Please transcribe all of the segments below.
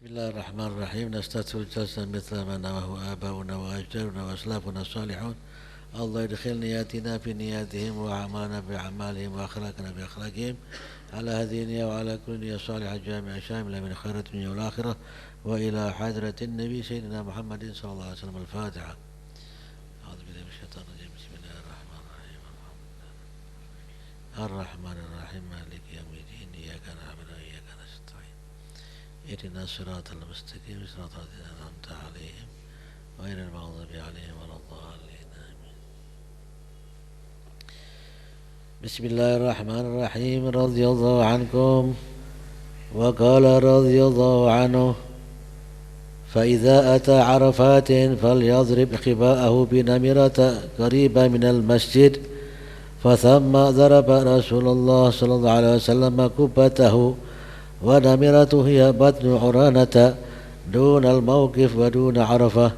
بسم الله الرحمن الرحيم. نستغفر جلسا مثل ما نواه آباؤنا وأجدادنا وأسلافنا الصالحون. الله يدخل نياتنا في نياتهم وأعمالنا بأعمالهم وأخلاقنا بأخلاقهم على هذه النية وعلى كل نية صالحة جامعة شاملة من خير الدنيا والآخرة وإلى حضرة النبي سيدنا محمد صلى الله عليه وسلم. الفاتحة. أعوذ بالله من الشيطان الرجيم. بسم الله الرحمن الرحيم. الرحمن الرحيم مالك يوم الدين. إياك نعبد وإياك نستعين. اهدنا الصراط المستقيم صراط الذين أنعمت عليهم غير المغضوب عليهم ولا الضالين آمين. بسم الله الرحمن الرحيم. رضي الله عنكم وقال رضي الله عنه: فإذا أتى عرفات فليضرب خباءه بنمرة قريبة من المسجد، فثم ضرب رسول الله صلى الله عليه وسلم كبته، ونمرته هي بطن عرانة دون الموقف ودون عرفة،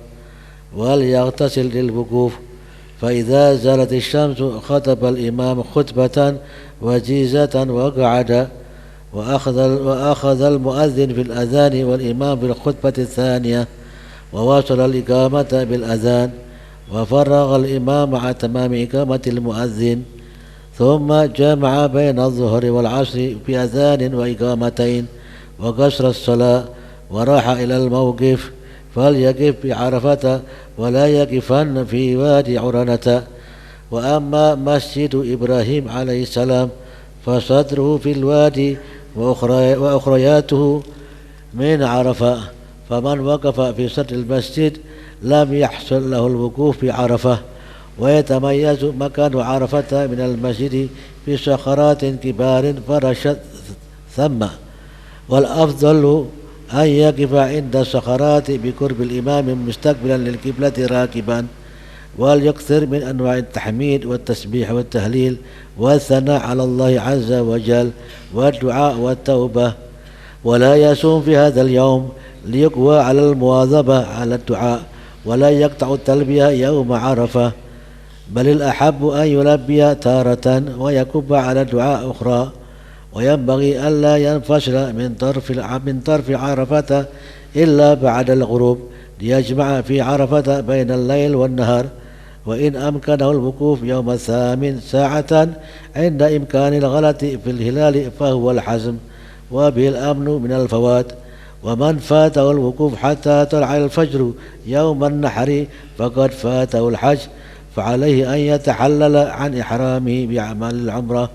وليغتسل للوقوف. فإذا زالت الشمس خطب الإمام خطبة وجيزة وقعد، وأخذ المؤذن في الأذان والإمام في الخطبة الثانية، وواصل الإقامة بالأذان، وفرغ الإمام مع تمام إقامة المؤذن، ثم جمع بين الظهر والعصر بأذان وإقامتين وقصر الصلاة، وراح إلى الموقف، فليقف بعرفة ولا يقفن في وادي عرنة. وأما مسجد إبراهيم عليه السلام فصدره في الوادي وأخرياته من عرفة، فمن وقف في صدر المسجد لم يحصل له الوقوف بعرفة. ويتميز مكان عرفة من المسجد بصخرات كبار فرشت ثم، والأفضل أن يقف عند الصخرات بقرب الإمام مستقبلا للقبلة راكبا، وليكثر من أنواع التحميد والتسبيح والتهليل والثناء على الله عز وجل والدعاء والتوبة، ولا يصوم في هذا اليوم ليقوى على المواظبة على الدعاء، ولا يقطع التلبية يوم عرفة، بل الأحب أن يلبي تارة ويكب على دعاء أخرى. وينبغي ألا ينفصل من طرف عرفة إلا بعد الغروب، ليجمع في عرفة بين الليل والنهار، وإن أمكنه الوقوف يوم الثامن ساعة عند إمكان الغلط في الهلال فهو الحزم، وبه الأمن من الفوات. ومن فاته الوقوف حتى طلع الفجر يوم النحر فقد فاته الحج، فعليه أن يتحلل عن إحرامه بأعمال العمرة،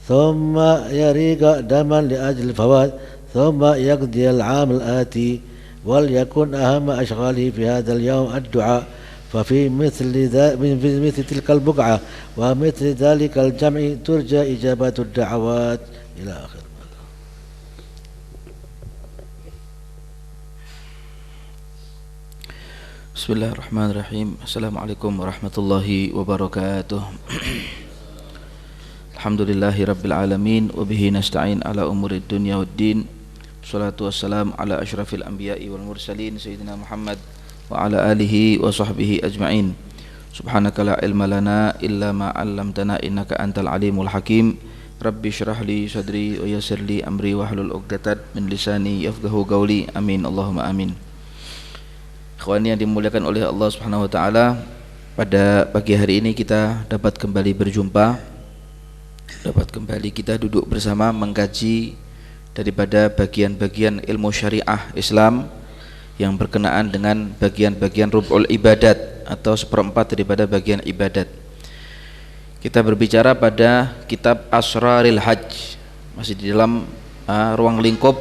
ثم يريق دما لأجل الفوات، ثم يقضي العام الآتي. وليكن أهم أشغاله في هذا اليوم الدعاء، ففي مثل تلك البقعة ومثل ذلك الجمع ترجى إجابة الدعوات إلى آخر. Bismillahirrahmanirrahim. Assalamualaikum warahmatullahi wabarakatuh. Alhamdulillahi rabbil alamin, wabihi nasta'in ala umurid dunya waddin. Salatu wassalam ala ashrafil anbiya'i wal mursalin Sayyidina Muhammad wa ala alihi wa sahbihi ajma'in. Subhanaka la ilma lana illa ma 'allamtana innaka antal alimul hakim. Rabbi syrah li sadri wa yassir li amri wahlul 'uqdatam min lisani yafqahu qawli. Amin Allahumma amin. Ikhwan yang dimuliakan oleh Allah Subhanahu wa taala, pada pagi hari ini kita dapat kembali berjumpa, dapat kembali kita duduk bersama mengkaji daripada bagian-bagian ilmu syariah Islam yang berkenaan dengan bagian-bagian rub'ul ibadat atau seperempat daripada bagian ibadat. Kita berbicara pada kitab Asraril Hajj, masih di dalam ruang lingkup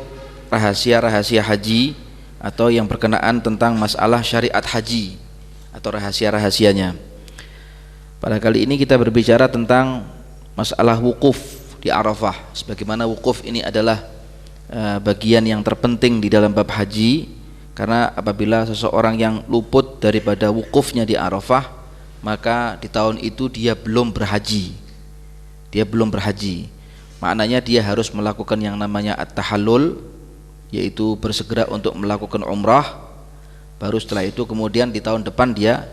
rahasia-rahasia haji atau yang berkenaan tentang masalah syariat haji atau rahasia-rahasianya. Pada kali ini kita berbicara tentang masalah wukuf di Arafah, sebagaimana wukuf ini adalah bagian yang terpenting di dalam bab haji, karena apabila seseorang yang luput daripada wukufnya di Arafah, maka di tahun itu dia belum berhaji. Maknanya dia harus melakukan yang namanya at-tahallul, yaitu bersegera untuk melakukan umrah, baru setelah itu kemudian di tahun depan dia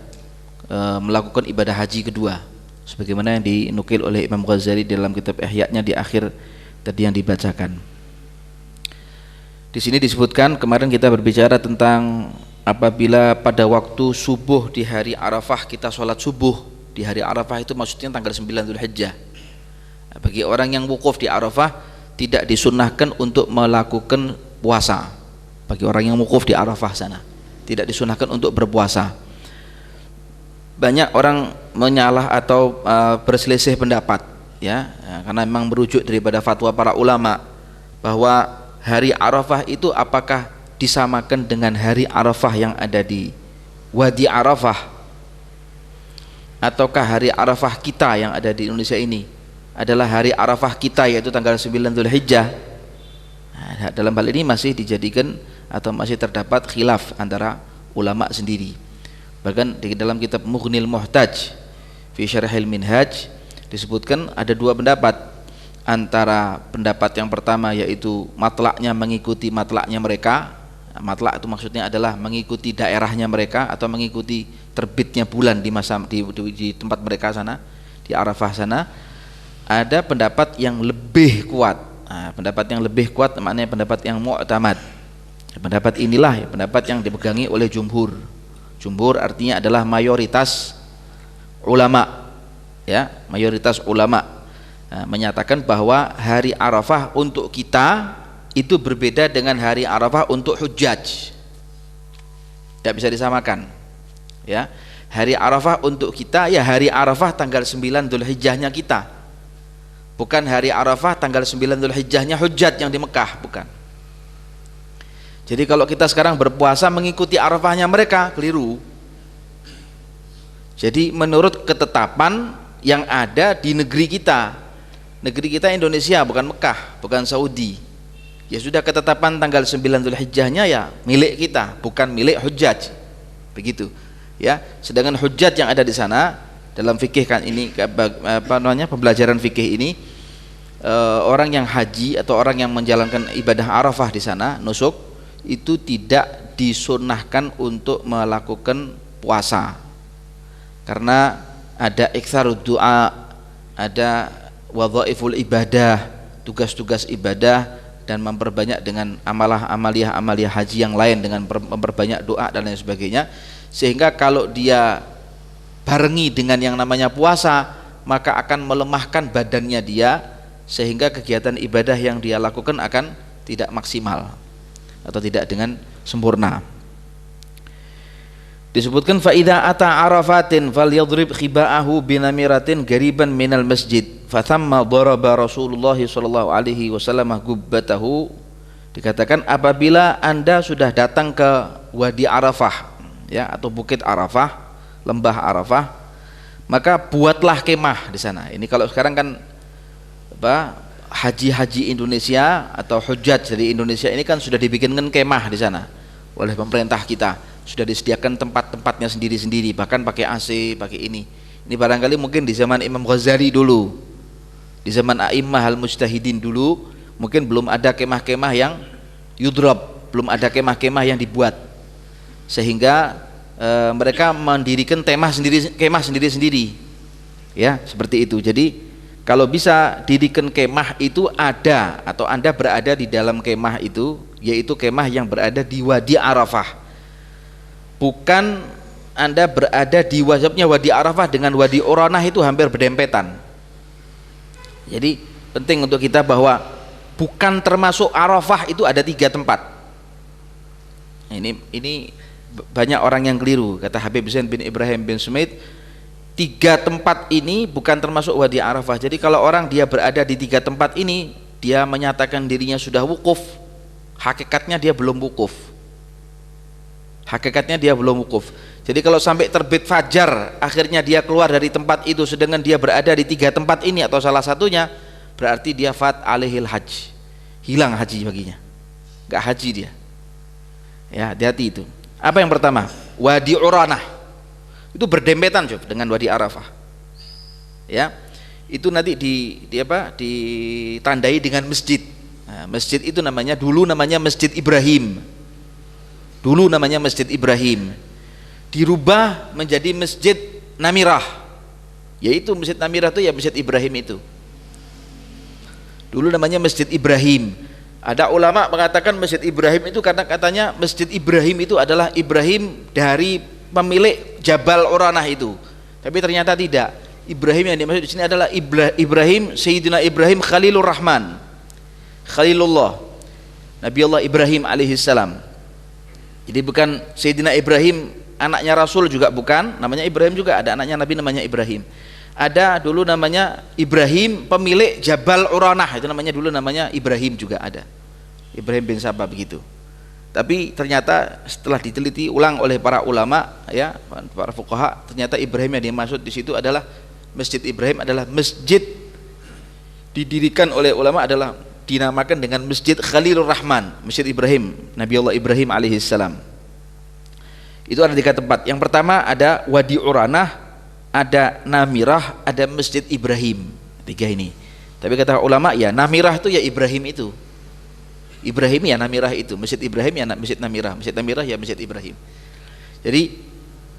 melakukan ibadah haji kedua, sebagaimana yang dinukil oleh Imam Ghazali dalam kitab Ihya-nya di akhir tadi yang dibacakan. Di Di sini disebutkan, kemarin kita berbicara tentang apabila pada waktu subuh di hari Arafah kita sholat subuh di hari Arafah, itu maksudnya tanggal 9 Dzulhijjah. Nah, bagi orang yang wukuf di Arafah tidak disunnahkan untuk melakukan puasa. Bagi orang yang wukuf di Arafah sana tidak disunnahkan untuk berpuasa. Banyak orang menyalah atau berselisih pendapat, ya, karena memang merujuk daripada fatwa para ulama bahwa hari Arafah itu apakah disamakan dengan hari Arafah yang ada di Wadi Arafah, ataukah hari Arafah kita yang ada di Indonesia ini adalah hari Arafah kita, yaitu tanggal 9 Dzulhijjah. Nah, dalam hal ini masih dijadikan atau masih terdapat khilaf antara ulama sendiri. Bahkan di dalam kitab Mughnil Muhtaj fi Syarhil Minhaj disebutkan ada dua pendapat. Antara pendapat yang pertama yaitu matlaknya mengikuti matlaknya mereka. Matlak itu maksudnya adalah mengikuti daerahnya mereka atau mengikuti terbitnya bulan di tempat mereka sana, di Arafah sana. Ada pendapat yang lebih kuat. Nah, pendapat yang lebih kuat maknanya pendapat yang mu'tamad. Pendapat inilah pendapat yang dipegangi oleh jumhur. Jumhur artinya adalah mayoritas ulama, ya, mayoritas ulama. Nah, menyatakan bahwa hari Arafah untuk kita itu berbeda dengan hari Arafah untuk hujjaj. Tidak bisa disamakan, ya. Hari Arafah untuk kita ya hari Arafah tanggal 9 Dzulhijjahnya kita, bukan hari Arafah tanggal 9 Dzulhijjahnya hujjaj yang di Mekah, bukan. Jadi kalau kita sekarang berpuasa mengikuti Arafahnya mereka, keliru. Jadi menurut ketetapan yang ada di negeri kita Indonesia, bukan Mekah, bukan Saudi, ya sudah ketetapan tanggal 9 Dzulhijjahnya ya milik kita, bukan milik hujjaj, begitu, ya. Sedangkan hujjaj yang ada di sana dalam fikih kan ini pembelajaran fikih ini, orang yang haji atau orang yang menjalankan ibadah Arafah di sana nusuk itu tidak disunnahkan untuk melakukan puasa, karena ada iktsarud du'a, ada wadhaiful ibadah, tugas-tugas ibadah, dan memperbanyak dengan amaliyah haji yang lain dengan memperbanyak doa dan lain sebagainya. Sehingga kalau dia barengi dengan yang namanya puasa, maka akan melemahkan badannya dia, sehingga kegiatan ibadah yang dia lakukan akan tidak maksimal atau tidak dengan sempurna. Disebutkan fa idza ata arafatin falyadrib khiba'ahu binamiratin gariban minal masjid fa thamma daraba Rasulullah sallallahu alaihi wasallam gubbatahu. Dikatakan apabila Anda sudah datang ke Wadi Arafah, ya, atau Bukit Arafah, lembah Arafah, maka buatlah kemah di sana. Ini kalau sekarang kan haji-haji Indonesia atau hujjaj dari Indonesia ini kan sudah dibikinkan kemah di sana oleh pemerintah kita. Sudah disediakan tempat-tempatnya sendiri-sendiri, bahkan pakai AC, pakai ini. Ini barangkali mungkin di zaman Imam Ghazali dulu, di zaman A'immah al-Mujtahidin dulu, mungkin belum ada kemah-kemah yang yudrab, belum ada kemah-kemah yang dibuat, sehingga mereka mendirikan kemah sendiri-sendiri, ya, seperti itu. Jadi kalau bisa dirikan kemah itu ada, atau Anda berada di dalam kemah itu, yaitu kemah yang berada di Wadi Arafah. Bukan Anda berada di Wadi Arafah dengan Wadi Uranah, itu hampir berdempetan. Jadi penting untuk kita bahwa bukan termasuk Arafah itu ada 3 tempat. Ini banyak orang yang keliru. Kata Habib Zain bin Ibrahim bin Sumaid, 3 tempat ini bukan termasuk Wadi Arafah. Jadi kalau orang dia berada di 3 tempat ini, dia menyatakan dirinya sudah wukuf, hakikatnya dia belum wukuf. Hakikatnya dia belum wukuf. Jadi kalau sampai terbit fajar akhirnya dia keluar dari tempat itu, sedangkan dia berada di 3 tempat ini atau salah satunya, berarti dia fat alaihil hajj, hilang haji baginya, gak haji dia, ya. Hati-hati itu. Apa yang pertama? Wadi Uranah itu berdempetan dengan Wadi Arafah, ya. Itu nanti ditandai dengan masjid. Nah, masjid itu dulu namanya Masjid Ibrahim. Dulu namanya Masjid Ibrahim, dirubah menjadi Masjid Namirah, yaitu Masjid Namirah itu ya Masjid Ibrahim itu. Dulu namanya Masjid Ibrahim. Ada ulama mengatakan Masjid Ibrahim itu karena katanya Masjid Ibrahim itu adalah Ibrahim dari pemilik Jabal Uranah itu. Tapi ternyata tidak. Ibrahim yang dimaksud di sini adalah Ibrahim Sayyidina Ibrahim Khalilur Rahman. Khalilullah. Nabi Allah Ibrahim alaihissalam. Jadi bukan Sayyidina Ibrahim anaknya Rasul juga bukan, namanya Ibrahim juga, ada anaknya Nabi namanya Ibrahim. Ada dulu namanya Ibrahim pemilik Jabal Uranah, itu namanya dulu namanya Ibrahim juga ada. Ibrahim bin Sabah begitu. Tapi ternyata setelah diteliti ulang oleh para ulama ya, para fuqaha, ternyata Ibrahim yang dimaksud di situ adalah Masjid Ibrahim adalah masjid didirikan oleh ulama adalah dinamakan dengan Masjid Khalilur Rahman, Masjid Ibrahim, Nabi Allah Ibrahim alaihissalam. Itu ada 3 tempat. Yang pertama ada Wadi Uranah, ada Namirah, ada Masjid Ibrahim. 3 ini. Tapi kata ulama ya Namirah itu ya Ibrahim itu. Ibrahim ya Namirah itu. Masjid Ibrahim ya Masjid Namirah. Masjid Namirah ya Masjid Ibrahim. Jadi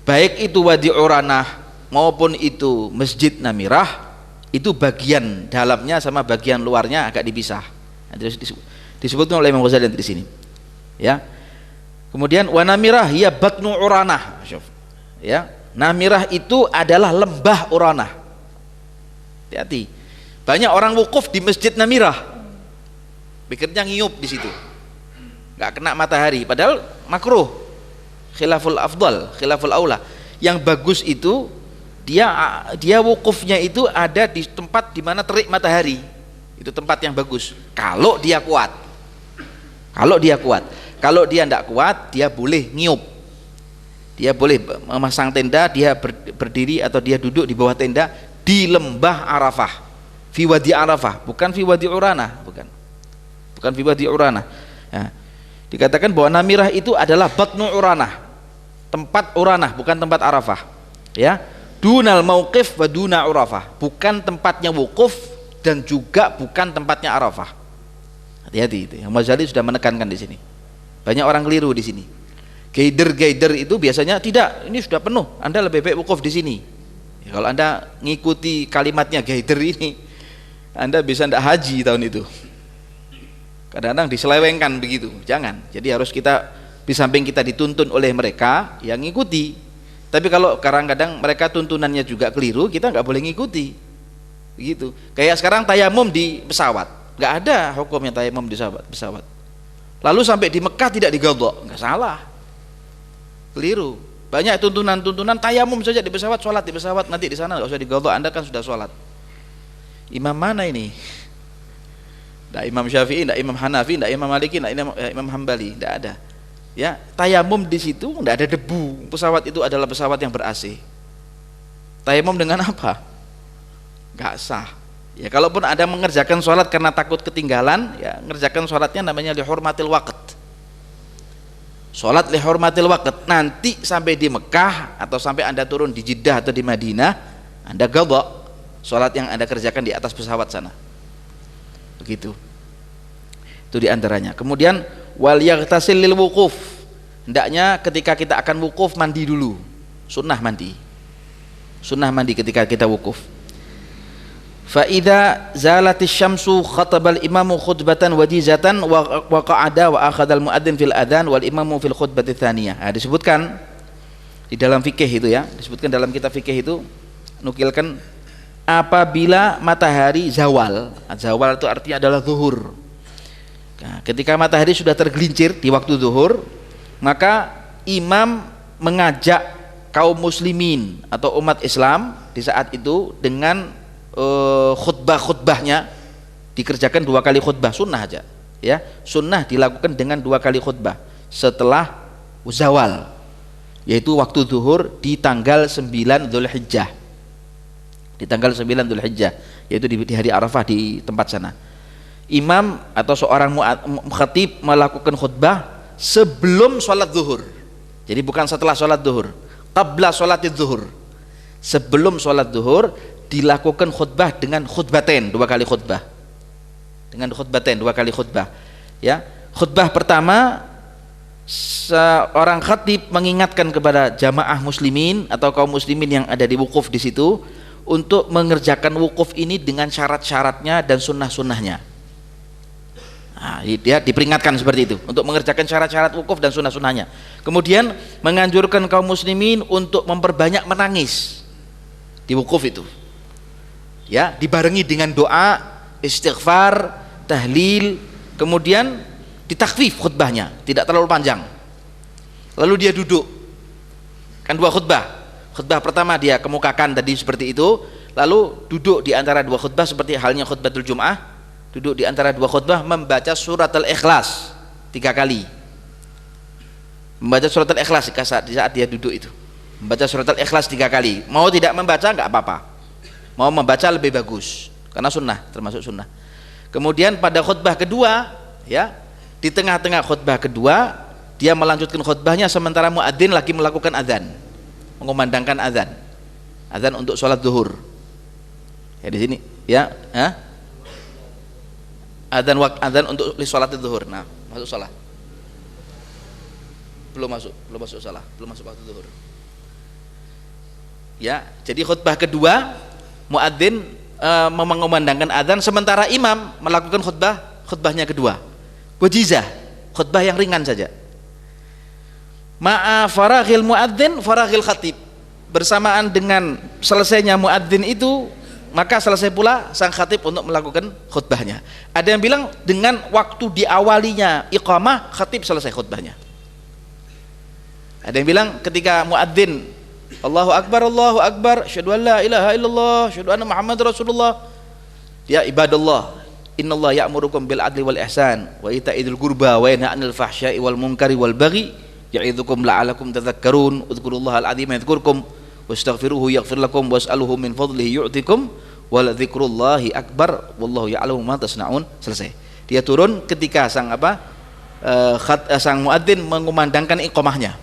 baik itu Wadi Uranah maupun itu Masjid Namirah, itu bagian dalamnya sama bagian luarnya agak dipisah. Disebutkan oleh Imam Ghazali di sini. Ya. Kemudian wa Namirah ya Batnu Uranah. Ya. Namirah itu adalah lembah Uranah. Hati-hati. Banyak orang wukuf di Masjid Namirah. Pikirnya ngiyup di situ. Enggak kena matahari, padahal makruh. Khilaful afdal, khilaful aula. Yang bagus itu dia wukufnya itu ada di tempat di mana terik matahari. Itu tempat yang bagus. Kalau dia kuat. Kalau dia kuat. Kalau dia enggak kuat, dia boleh ngiyup. Dia boleh memasang tenda, dia berdiri atau dia duduk di bawah tenda di lembah Arafah, fi wadi Arafah, bukan fi wadi Uranah, bukan fi wadi Uranah. Ya. Dikatakan bahwa Namirah itu adalah batnu Uranah, tempat Uranah, bukan tempat Arafah. Ya, dunal mauqif wa duna Arafah, bukan tempatnya wukuf dan juga bukan tempatnya Arafah. Hati-hati itu. Yang Ghazali sudah menekankan di sini. Banyak orang keliru di sini. Gaider itu biasanya tidak, ini sudah penuh, Anda lebih baik wukuf di sini. Ya, kalau Anda ngikuti kalimatnya gaider ini, Anda bisa tidak haji tahun itu. Kadang-kadang diselewengkan begitu, jangan. Jadi harus kita, di samping kita dituntun oleh mereka, yang ngikuti. Tapi kalau kadang-kadang mereka tuntunannya juga keliru, kita nggak boleh ngikuti. Begitu. Kayak sekarang tayamum di pesawat, nggak ada hukumnya tayamum di pesawat. Lalu sampai di Mekah tidak digodok, nggak salah. Keliru. Banyak tuntunan tayamum saja di pesawat, sholat di pesawat, nanti di sana nggak usah digodok, Anda kan sudah sholat. Imam mana ini? Nggak Imam Syafi'i, nggak Imam Hanafi, nggak Imam Maliki, nggak Imam Hambali, nggak ada. Ya, tayamum di situ nggak ada debu. Pesawat itu adalah pesawat yang ber-AC. Tayamum dengan apa? Nggak sah. Ya, kalaupun ada mengerjakan sholat karena takut ketinggalan, ya mengerjakan sholatnya namanya lihurmatil waqt. Sholat lihurmatil waqt, nanti sampai di Mekah atau sampai Anda turun di Jeddah atau di Madinah, Anda qadha sholat yang Anda kerjakan di atas pesawat sana. Begitu. Itu diantaranya. Kemudian wal yaghtasil lil wukuf, hendaknya ketika kita akan wukuf mandi dulu. Sunnah mandi ketika kita wukuf. Fa idza zalatis syamsu khatabal imamu khutbatan wajizatan wa qa'ada wa akhadal muadzin fil adzan wal imamu fil khutbati tsaniyah. Nah, disebutkan di dalam fikih itu ya, disebutkan dalam kitab fikih itu nukilkan apabila matahari zawal. Zawal itu artinya adalah zuhur. Nah, ketika matahari sudah tergelincir di waktu zuhur, maka imam mengajak kaum muslimin atau umat Islam di saat itu dengan khutbahnya dikerjakan 2 kali khutbah, sunnah aja ya, sunnah dilakukan dengan 2 kali khutbah setelah zawal, yaitu waktu zuhur di tanggal 9 Dzulhijjah, yaitu di hari Arafah di tempat sana. Imam atau seorang khatib melakukan khutbah sebelum sholat zuhur, jadi bukan setelah sholat zuhur, qabla sholatid zuhur, sebelum sholat zuhur dilakukan khutbah dengan khutbatain, 2 kali khutbah, ya. Khutbah pertama, seorang khatib mengingatkan kepada jamaah muslimin atau kaum muslimin yang ada di wukuf di situ untuk mengerjakan wukuf ini dengan syarat-syaratnya dan sunnah-sunnahnya. Nah, dia diperingatkan seperti itu untuk mengerjakan syarat-syarat wukuf dan sunnah-sunnahnya. Kemudian menganjurkan kaum muslimin untuk memperbanyak menangis di wukuf itu, ya, dibarengi dengan doa, istighfar, tahlil, kemudian ditakfif khutbahnya, tidak terlalu panjang. Lalu dia duduk, kan dua khutbah. Khutbah pertama dia kemukakan tadi seperti itu, lalu duduk di antara dua khutbah seperti halnya khutbatul Jum'ah. Duduk di antara dua khutbah membaca surat Al-Ikhlas 3 kali. Membaca surat Al-Ikhlas di saat dia duduk itu. Membaca surat Al-Ikhlas 3 kali. Mau tidak membaca enggak apa-apa. Mau membaca lebih bagus karena sunnah, termasuk sunnah. Kemudian pada khutbah kedua, ya, di tengah-tengah khutbah kedua dia melanjutkan khutbahnya sementara muadzin lagi melakukan azan, mengumandangkan azan. Azan untuk sholat zuhur. Ya di sini, ya, Adzan untuk sholat zuhur. Nah, masuk sholat. Belum masuk sholat, belum masuk waktu zuhur. Ya, jadi khutbah kedua muadzin mengumandangkan adzan sementara imam melakukan khutbahnya kedua. Wajizah, khutbah yang ringan saja. Ma'a faraghil muadzin faraghil khatib. Bersamaan dengan selesainya muadzin itu, maka selesai pula sang khatib untuk melakukan khutbahnya. Ada yang bilang dengan waktu diawalinya iqamah, khatib selesai khutbahnya. Ada yang bilang ketika muadzin Allahu Akbar, asyhadu an la ilaha illallah, asyhadu anna Muhammadar Rasulullah, ya ibadallah, innallaha ya'murukum bil adli wal ihsan wa ita'idzil qurba wa yanha 'anil fahsya'i wal munkari wal baghi ya'idzukum la'alakum tadhakkarun udzukurullahal 'azima yadhkurkum wastaghfiruhu yaghfir lakum was'aluhu min fadlihi yu'tikum wala dzikrullahi akbar wallahu ya'lamu ma tasna'un. Selesai. Dia turun ketika sang muadzin mengumandangkan iqamahnya.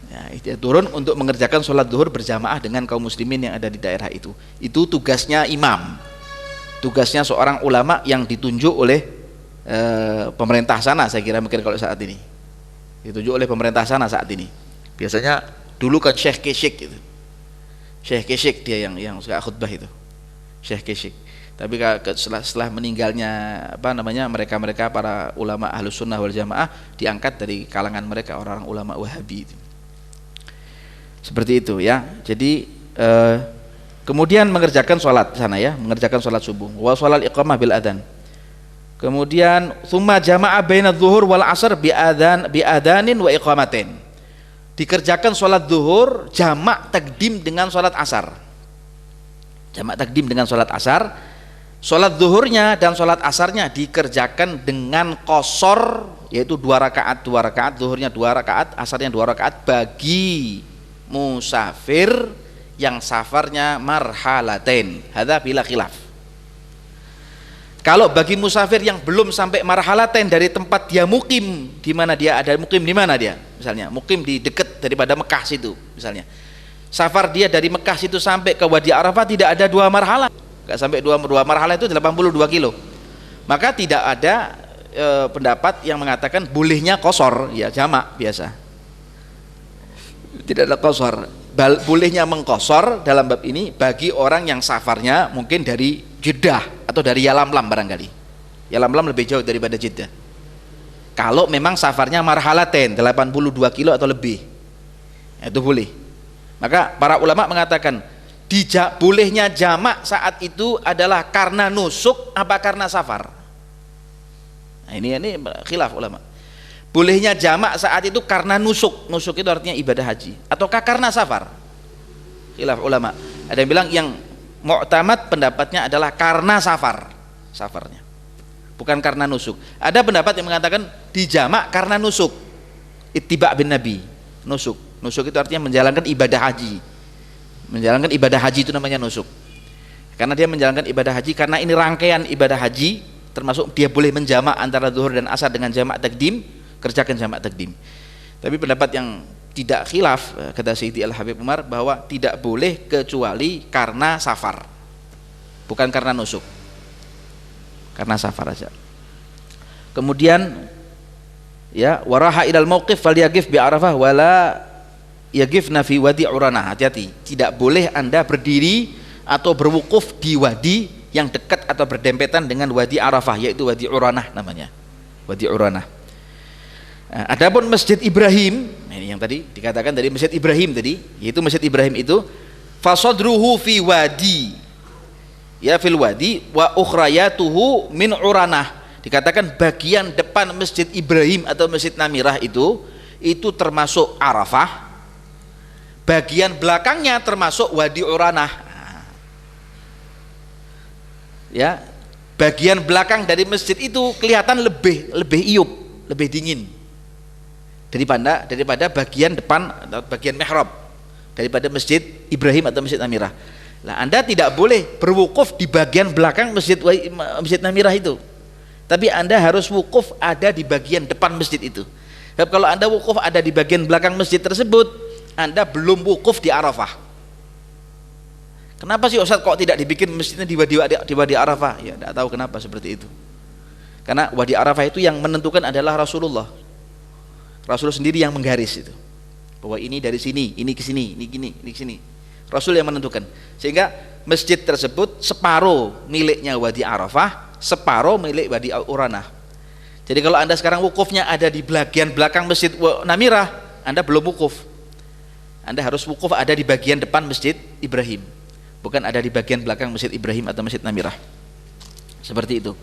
Ya, dia turun untuk mengerjakan sholat zuhur berjamaah dengan kaum muslimin yang ada di daerah itu. Itu tugasnya imam. Tugasnya seorang ulama yang ditunjuk oleh pemerintah sana, saya kira mungkin kalau saat ini. Ditunjuk oleh pemerintah sana saat ini. Biasanya dulu kan Syekh Keshik gitu. Syekh Keshik dia yang suka khutbah itu. Syekh Keshik. Tapi setelah meninggalnya mereka para ulama Ahlus Sunnah wal Jamaah diangkat dari kalangan mereka orang-orang ulama Wahabi itu. Seperti itu ya. Jadi kemudian mengerjakan sholat sana ya, mengerjakan sholat subuh. Wa sholal iqamah bil adzan. Kemudian tsumma jama'a baina dzuhur wal 'asr bi adanin wa iqamatin. Dikerjakan sholat zuhur jamak takdim dengan sholat asar. Jamak takdim dengan sholat asar. Sholat zuhurnya dan sholat asarnya dikerjakan dengan qashar, yaitu 2 rakaat, zuhurnya 2 rakaat, asarnya 2 rakaat bagi musafir yang safarnya marhalatain. Hadza bila khilaf. Kalau bagi musafir yang belum sampai marhalatain dari tempat dia mukim, di mana dia ada mukim, di mana dia? Misalnya mukim di dekat daripada Mekah situ, misalnya. Safar dia dari Mekah situ sampai ke Wadi Arafah tidak ada 2 marhalah. Enggak sampai 2 marhalah itu 82 kilo. Maka tidak ada pendapat yang mengatakan bolehnya qashar, ya jamak biasa. Tidak ada qashar. Bolehnya mengqashar dalam bab ini bagi orang yang safarnya mungkin dari Jeddah atau dari Yalamlam barangkali. Yalamlam lebih jauh daripada Jeddah. Kalau memang safarnya marhalaten 82 kilo atau lebih, itu boleh. Maka para ulama mengatakan bolehnya jamak saat itu adalah karena nusuk apa karena safar. Nah, ini khilaf ulama. Bolehnya jamak saat itu karena nusuk. Nusuk itu artinya ibadah haji ataukah karena safar? Khilaf ulama. Ada yang bilang yang mu'tamad pendapatnya adalah karena safarnya, bukan karena nusuk. Ada pendapat yang mengatakan dijamak karena nusuk, ittiba' bin nabi. Nusuk itu artinya menjalankan ibadah haji. Menjalankan ibadah haji itu namanya nusuk, karena dia menjalankan ibadah haji. Karena ini rangkaian ibadah haji, termasuk dia boleh menjamak antara zuhur dan asar dengan jamak takdim, kerjakan jamak takdim. Tapi pendapat yang tidak khilaf, kata Sayyidi Al-Habib Umar, bahwa tidak boleh kecuali karena safar, bukan karena nusuk, karena safar aja. Kemudian ya, waraha ilal mauqif falyaqif bi Arafah wala yaqifna fi wadi Urana. Hati-hati, tidak boleh Anda berdiri atau berwukuf di wadi yang dekat atau berdempetan dengan Wadi Arafah, yaitu Wadi Uranah namanya, Wadi Uranah. Adapun Masjid Ibrahim, ini yang tadi dikatakan dari Masjid Ibrahim tadi, yaitu Masjid Ibrahim itu fasadruhu fi wadi, ya fil wadi wa ukhrayatuhu min Uranah. Dikatakan bagian depan Masjid Ibrahim atau Masjid Namirah itu termasuk Arafah, bagian belakangnya termasuk Wadi Uranah. Ya, bagian belakang dari masjid itu kelihatan lebih iup, lebih dingin daripada bagian depan atau bagian mihrab daripada Masjid Ibrahim atau Masjid Namirah. Nah, Anda tidak boleh berwukuf di bagian belakang Masjid Namirah itu, tapi Anda harus wukuf ada di bagian depan masjid itu. Sebab kalau Anda wukuf ada di bagian belakang masjid tersebut, Anda belum wukuf di Arafah. Kenapa sih Ustaz kok tidak dibikin masjidnya di Wadi Arafah? Ya tidak tahu kenapa seperti itu. Karena Wadi Arafah itu yang menentukan adalah Rasulullah. Rasul sendiri yang menggaris itu. Bahwa ini dari sini, ini ke sini, ini gini, ini ke sini. Rasul yang menentukan. Sehingga masjid tersebut separuh miliknya Wadi Arafah, separuh milik Wadi Uranah. Jadi kalau Anda sekarang wukufnya ada di bagian belakang Masjid Namirah, Anda belum wukuf. Anda harus wukuf ada di bagian depan Masjid Ibrahim, bukan ada di bagian belakang Masjid Ibrahim atau Masjid Namirah. Seperti itu.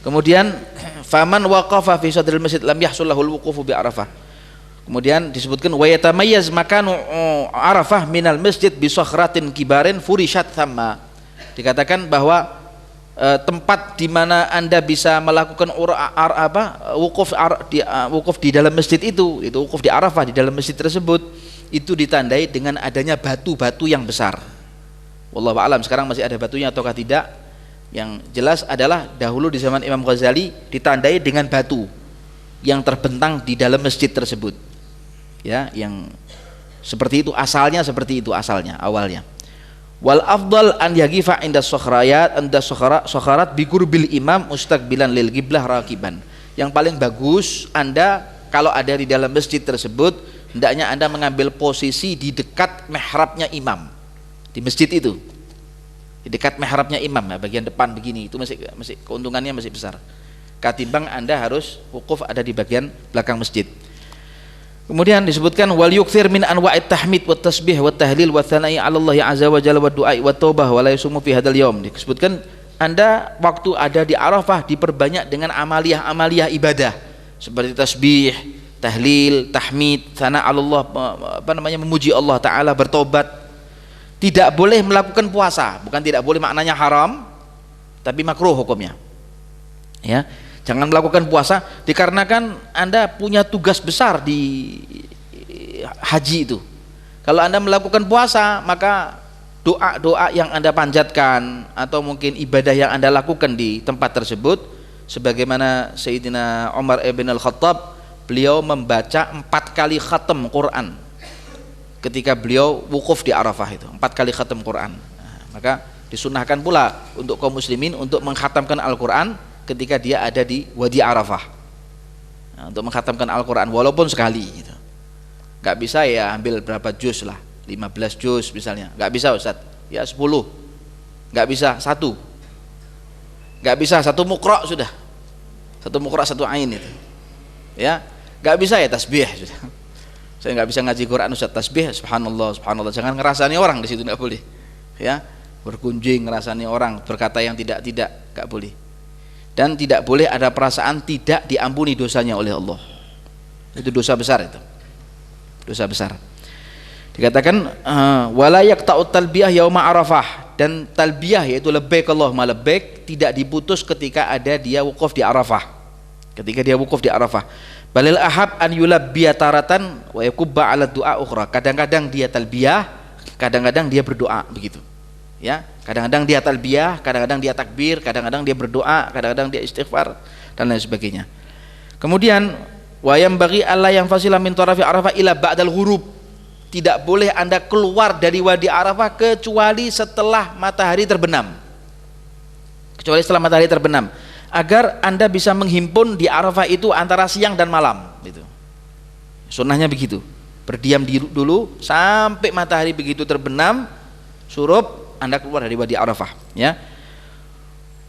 Kemudian faman waqafa fi sadril masjid lam yahsul lahul wuqufu bi Arafah. Kemudian disebutkan wa yatamayyaz makanu Arafah minal masjid bi sakhratin kibarin furishat thamma. Dikatakan bahwa tempat di mana Anda bisa melakukan wukuf di dalam masjid itu wukuf di Arafah di dalam masjid tersebut, itu ditandai dengan adanya batu-batu yang besar. Wallahu a'lam sekarang masih ada batunya ataukah tidak. Yang jelas adalah dahulu di zaman Imam Ghazali ditandai dengan batu yang terbentang di dalam masjid tersebut. Ya, yang seperti itu asalnya, awalnya. Wal afdal an yagifa inda sokharat bi qurbil imam mustaqbilan lil qiblah rakiban. Yang paling bagus Anda kalau ada di dalam masjid tersebut, hendaknya Anda mengambil posisi di dekat mihrabnya imam di masjid itu, di dekat mihrabnya imam, ya, bagian depan begini. Itu masih keuntungannya masih besar ketimbang Anda harus wukuf ada di bagian belakang masjid. Kemudian disebutkan wal yukthir min anwa'it tahmid wat tasbih wat tahlil wat tsana'i 'ala Allah azza wa jalla wa du'a wa taubah wa la yusumu fi hadzal yaum. Disebutkan Anda waktu ada di Arafah diperbanyak dengan amaliyah ibadah seperti tasbih, tahlil, tahmid, tsana' 'ala Allah, memuji Allah taala, bertobat. Tidak boleh melakukan puasa, bukan tidak boleh maknanya haram, tapi makruh hukumnya. Ya. Jangan melakukan puasa dikarenakan Anda punya tugas besar di haji itu. Kalau Anda melakukan puasa, maka doa-doa yang Anda panjatkan atau mungkin ibadah yang Anda lakukan di tempat tersebut, sebagaimana Sayyidina Umar ibn al-Khattab, beliau membaca 4 kali khatam Quran ketika beliau wukuf di Arafah itu, 4 kali khatam Quran. Nah, maka disunahkan pula untuk kaum muslimin untuk mengkhatamkan Al-Quran ketika dia ada di Wadi Arafah, nah, untuk mengkhatamkan Al-Quran walaupun sekali gitu. Gak bisa ya ambil berapa juz lah, 15 juz misalnya, gak bisa Ustaz, ya 10, gak bisa 1, gak bisa 1 mukra sudah, 1 mukra 1 ain itu ya, gak bisa ya tasbih sudah. Saya gak bisa ngaji Quran Ustaz, tasbih subhanallah subhanallah, jangan ngerasani orang di situ, gak boleh ya, berkunjing ngerasani orang, berkata yang tidak, gak boleh. Dan tidak boleh ada perasaan tidak diampuni dosanya oleh Allah. Itu dosa besar itu. Dosa besar. Dikatakan wala yaqta'ut talbiyah yauma Arafah, dan talbiyah yaitu labbaik Allahumma labbaik tidak diputus ketika ada dia wukuf di Arafah. Ketika dia wukuf di Arafah. Balil ahab an yulabbiya taratan wa yakubba 'ala du'a ukhra. Kadang-kadang dia talbiyah, kadang-kadang dia berdoa begitu. Ya, kadang-kadang dia talbiyah, kadang-kadang dia takbir, kadang-kadang dia berdoa, kadang-kadang dia istighfar dan lain sebagainya. Kemudian wayam bagi Allah yang fasila min tarafi Arafah ila ba'dal ghurub. Tidak boleh Anda keluar dari Wadi Arafah kecuali setelah matahari terbenam. Kecuali setelah matahari terbenam, agar Anda bisa menghimpun di Arafah itu antara siang dan malam gitu. Sunnahnya begitu. Berdiam dulu sampai matahari begitu terbenam, surup Anda keluar dari Wadi Arafah ya.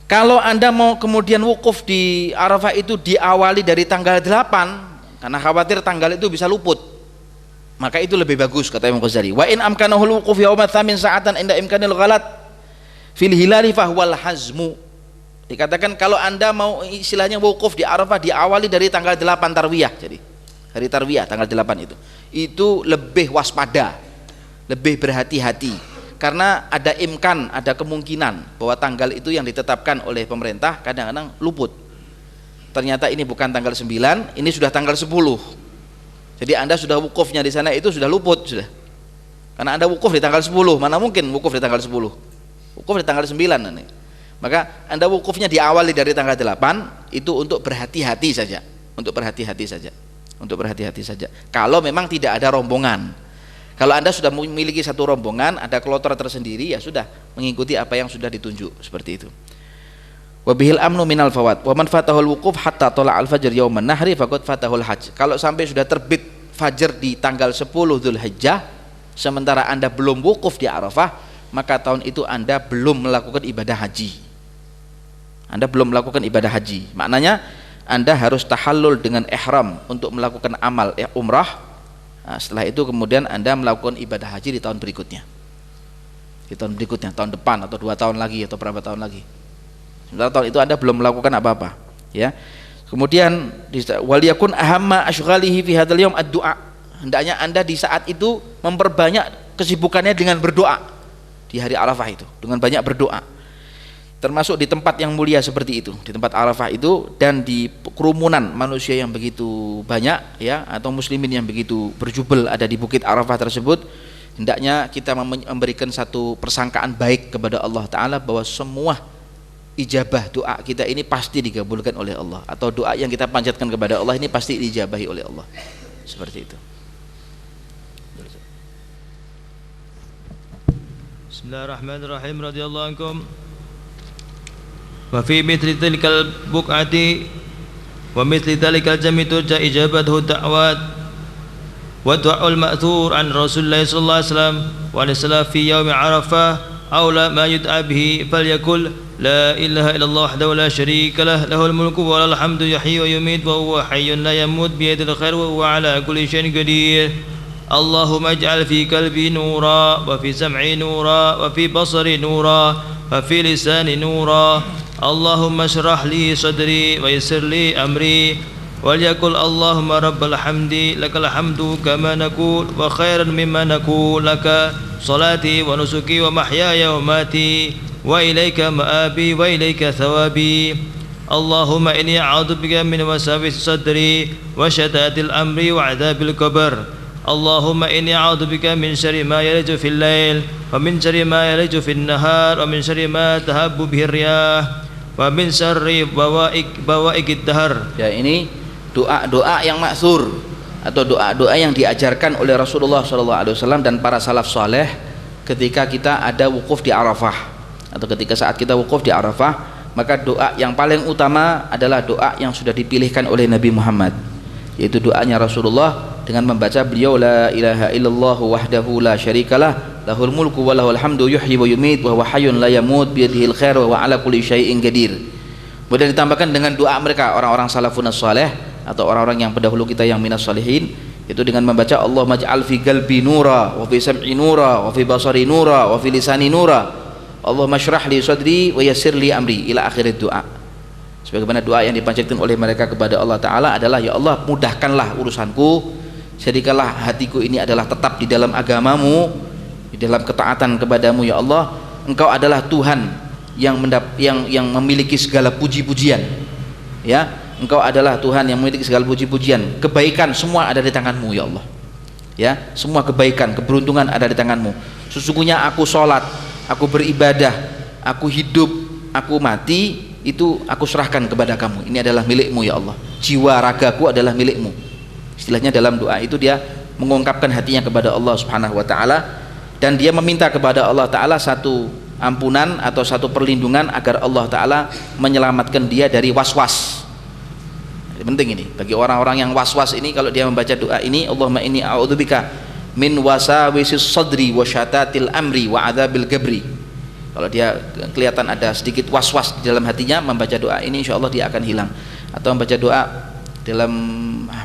Kalau Anda mau kemudian wukuf di Arafah itu diawali dari tanggal 8 karena khawatir tanggal itu bisa luput, maka itu lebih bagus kata Imam Ghazali. Wa in amkanahul wukuf yauma tsamin sa'atan inda imkanil ghalat fil hilali fahuwal hazmu. Dikatakan kalau Anda mau istilahnya wukuf di Arafah diawali dari tanggal 8 tarwiyah, jadi hari tarwiyah tanggal 8 itu lebih waspada, lebih berhati-hati. Karena ada imkan, ada kemungkinan bahwa tanggal itu yang ditetapkan oleh pemerintah kadang-kadang luput. Ternyata ini bukan tanggal 9, ini sudah tanggal 10. Jadi Anda sudah wukufnya di sana itu sudah luput sudah. Karena Anda wukuf di tanggal 10, mana mungkin wukuf di tanggal 10. Wukuf di tanggal 9 nanti. Maka Anda wukufnya diawali dari tanggal 8 itu untuk berhati-hati saja, untuk berhati-hati saja. Untuk berhati-hati saja. Kalau memang tidak ada rombongan. Kalau Anda sudah memiliki satu rombongan, ada kloter tersendiri, ya sudah mengikuti apa yang sudah ditunjuk seperti itu. Wa bihil amnu minal fawat. Wa man fatahul wukuf hatta tala'al fajr yauman nahri faqad fatahul hajj. Kalau sampai sudah terbit fajar di tanggal 10 Dzulhijjah, sementara Anda belum wukuf di Arafah, maka tahun itu Anda belum melakukan ibadah haji. Anda belum melakukan ibadah haji. Maknanya Anda harus tahallul dengan ihram untuk melakukan amal umrah. Nah, setelah itu kemudian Anda melakukan ibadah haji di tahun berikutnya, tahun depan atau 2 tahun lagi atau berapa tahun lagi. Sementara tahun itu Anda belum melakukan apa-apa, ya. Kemudian waliyakun ahamma asyghalihi fi hadzal yaum ad-du'a. Hendaknya Anda di saat itu memperbanyak kesibukannya dengan berdoa di hari Arafah itu, dengan banyak berdoa. Termasuk di tempat yang mulia seperti itu, di tempat Arafah itu, dan di kerumunan manusia yang begitu banyak, ya, atau muslimin yang begitu berjubel ada di bukit Arafah tersebut, hendaknya kita memberikan satu persangkaan baik kepada Allah Ta'ala bahwa semua ijabah doa kita ini pasti dikabulkan oleh Allah, atau doa yang kita panjatkan kepada Allah ini pasti diijabahi oleh Allah, seperti itu. Bismillahirrahmanirrahim. Radhiyallahu ankum. Wa fi mithli tilkal buq'ati wa mithli talikal jami turja ijabatuhu da'wat wa du'aul ma'thur an Rasulullah sallallahu alaihi wasallam wa alisala fi yaumi Arafah awla ma yud'a bihi falyakul la ilaha illallah wahdahu la syarika lah lahul mulku wa lahul hamdu yuhyi wa yumiit wa huwa hayyun la yamut bi yadil khair wa huwa ala kulli syai'in qadir. Allahumma ij'al fi qalbi nura wa fi sam'i nura wa fi basari nura wa fi lisani nura. Allahumma syrah li sadri wa yassir li amri waliyakul Allahumma rabbal hamdi lakal hamdu kama nakul wa khairan mimma nakul laka salati wa nusuki wa mahyaya wa mati wa ilaika ma'abi wa ilaika thawabi. Allahumma inni a'udzu bika min wasawis sadri wa syatatil amri wa adzabil qabr. Allahumma inni a'udzu bika min syarri ma yaliju fil lail wa min syarri ma yaliju fin nahar wa min syarri ma tahabbu bihi riyah wa min syarri bawaikid dahar. Ya, ini doa-doa yang maksur atau doa-doa yang diajarkan oleh Rasulullah SAW dan para salaf saleh ketika kita ada wukuf di Arafah, atau ketika saat kita wukuf di Arafah, maka doa yang paling utama adalah doa yang sudah dipilihkan oleh Nabi Muhammad, yaitu doanya Rasulullah dengan membaca beliau la ilaha illallah wahdahu la syarikalah lahul mulku wa lahul hamdu yuhyi wa yumiit wa huwa hayyun la yamut bi yadihil khair wa huwa ala kulli syai'in qadir. Kemudian ditambahkan dengan doa mereka orang-orang salafun saleh atau orang-orang yang pendahulu kita yang minas salihin, itu dengan membaca Allahumma ij'al fi qalbi nura wa fi sam'i nura wa fi basari nura wa fi lisani nura Allahumma syrah li sadri wa yassir li amri ila akhir doa. Sebagaimana doa yang dipanjatkan oleh mereka kepada Allah Ta'ala adalah, ya Allah, mudahkanlah urusanku, jadikanlah hatiku ini adalah tetap di dalam agamamu, di dalam ketaatan kepadamu, ya Allah. Engkau adalah Tuhan yang memiliki segala puji-pujian, ya. Engkau adalah Tuhan yang memiliki segala puji-pujian. Kebaikan semua ada di tanganmu, ya Allah, ya. Semua kebaikan, keberuntungan ada di tanganmu. Sesungguhnya aku sholat, aku beribadah, aku hidup, aku mati, itu aku serahkan kepada kamu. Ini adalah milikmu, ya Allah. Jiwa ragaku adalah milikmu. Istilahnya dalam doa itu dia mengungkapkan hatinya kepada Allah Subhanahu wa Ta'ala, dan dia meminta kepada Allah Ta'ala satu ampunan atau satu perlindungan agar Allah Ta'ala menyelamatkan dia dari was-was. Penting ini bagi orang-orang yang was-was ini, kalau dia membaca doa ini, Allahumma inni a'udzubika min wasawisis sadri wa syatatil amri wa adzabil gabri. Kalau dia kelihatan ada sedikit was-was di dalam hatinya, membaca doa ini insya Allah dia akan hilang. Atau membaca doa dalam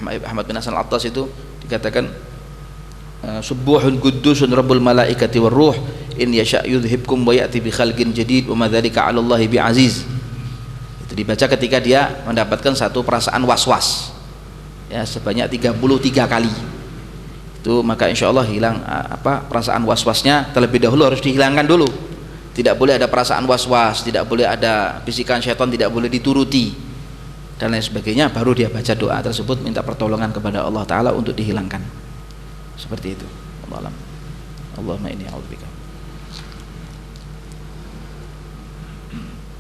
Ahmad bin Hasan Al-Attas itu dikatakan subuhun quddusun rabbul malaikati war ruh in yasha yudhibkum wa ya'ti bi khalqin jadid wa ma dzalika 'ala Allahi bi aziz. Itu dibaca ketika dia mendapatkan satu perasaan was-was ya, sebanyak 33 kali itu, maka insya Allah hilang perasaan was-wasnya. Terlebih dahulu harus dihilangkan dulu, tidak boleh ada perasaan was-was, tidak boleh ada bisikan syaitan, tidak boleh dituruti dan lain sebagainya. Baru dia baca doa tersebut, minta pertolongan kepada Allah Ta'ala untuk dihilangkan. Seperti itu. Wallahu a'lam. Allahumma inni a'udzubika.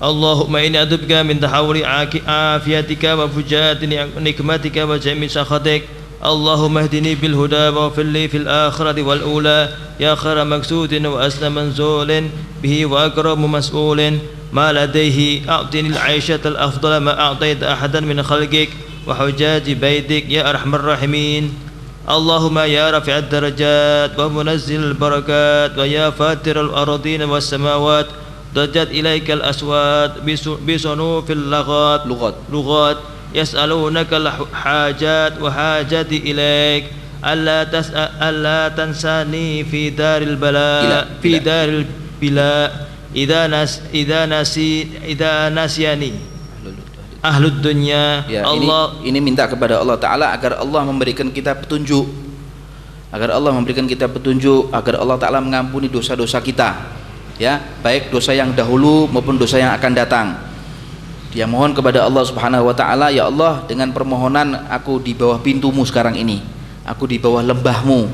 Allahumma inni a'udzubika min tahawuli afiyatika wa fujati nikmatika wa jami' sakhatik. Allahumma hdini bil huda wa fili fil akhirati wal ula ya khaira maksudin wa asna manzulin bihi wa akramu mas'ulin ma ladaihi a'tini al-'aishata al-afdala ma a'taita ahadan min khalqik wa hujaji baitik ya arhamar rahimin. Allahumma ya rafi'ad darajat wa munazzil barakat wa ya fatir al-aradin was samawat dajat ilaikal aswat bisunufil lughat yas'alunaka al-hajat wa hajati ilaik alla tansani fi daril bala fi daril bila idza nasyani ahlud dunya ya, Allah. Ini minta kepada Allah Ta'ala agar Allah memberikan kita petunjuk, agar Allah memberikan kita petunjuk, agar Allah Ta'ala mengampuni dosa-dosa kita ya, baik dosa yang dahulu maupun dosa yang akan datang. Dia mohon kepada Allah Subhanahu wa Ta'ala, ya Allah, dengan permohonan aku di bawah pintumu sekarang ini, aku di bawah lembahmu,